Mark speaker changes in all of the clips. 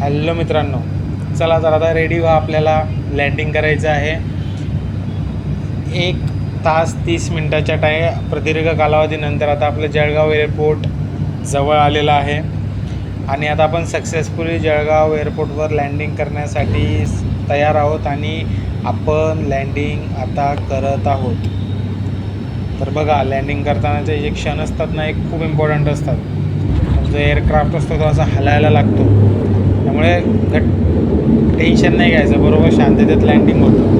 Speaker 1: Hello मित्रांनो, चला तर आता रेडी व्हा, आपल्याला लँडिंग करायचं आहे. 1 तास 30 मिनटाच्या प्रदीर्घ कालावधीनंतर आता आपलं जळगाव एअरपोर्ट जवळ आलेलं आहे आणि आता आपण सक्सेसफुली जळगाव एअरपोर्टवर लँडिंग करण्यासाठी तयार आहोत आणि आपण लँडिंग आता करत आहोत. तर बघा, लँडिंग करतानाचे जे क्षण असतात ना, एक खूप इम्पॉर्टंट असतात. जो एअरक्राफ्ट असतो तो असा हलायला लागतो, त्यामुळे टेन्शन नाही घ्यायचं, बरोबर शांततेत लँडिंग होतं.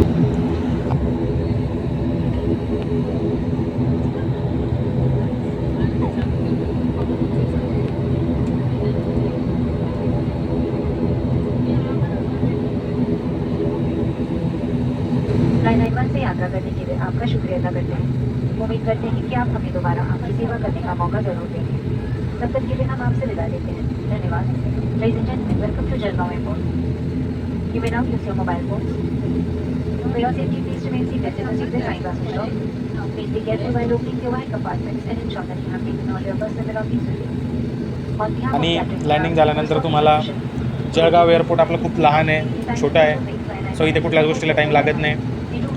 Speaker 2: फ्लाइट से यात्रा करने के लिए आपका शुक्रिया अदा करते हैं। उम्मीद करते हैं कि आप हमें दोबारा आपकी सेवा करने का मौका जरूर देंगे। तब तक के लिए हम आपसे विदा लेते हैं। धन्यवाद। Ladies and gentlemen, welcome to Jalgaon Airport. You may now use your mobile phones. For your safety, please remain seated till the seatbelt signs are switched off. Please be careful while opening your wine compartments and ensure that you have taken all your personal belongings with you. On behalf of
Speaker 1: आणि
Speaker 2: Captain
Speaker 1: landing झाल्यानंतर तुम्हाला Jalgaon airport आपलं खूप लहान आहे, छोटं आहे, so इथे कुठल्याच गोष्टीला टाईम लागत नाही.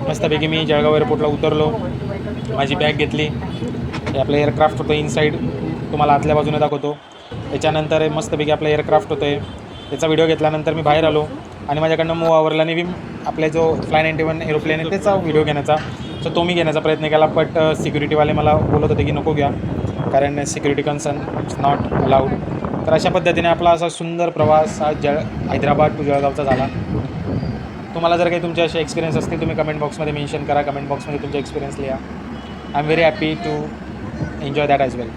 Speaker 1: मस्तपैकी मी जळगाव एअरपोर्टला उतरलो, माझी बॅग घेतली. हे आपलं एअरक्राफ्ट होतं इनसाईड, तुम्हाला आतल्या बाजूने दाखवतो. त्याच्यानंतर मस्तपैकी आपलं एअरक्राफ्ट होतं आहे, त्याचा व्हिडिओ घेतल्यानंतर मी बाहेर आलो आणि माझ्याकडनं मूव आवरला आणि आपले जो Fly91 एरोप्लेन आहे त्याचा व्हिडिओ घेण्याचा, सो तो मी घेण्याचा प्रयत्न केला. बट सिक्युरिटीवाले मला बोलत होते की नको घ्या, कारण security concern it's not allowed. तर अशा पद्धतीने आपला असा सुंदर प्रवास हा हैदराबाद टू जळगावचा झाला. तुम्हाला जर काही तुमचे असे एक्सपिरियन्स असतील, तुम्ही कमेंट बॉक्समध्ये मेन्शन करा. कमेंट बॉक्समध्ये तुमचे एक्सपिरियन्स लिहा. I am very happy to enjoy that as well.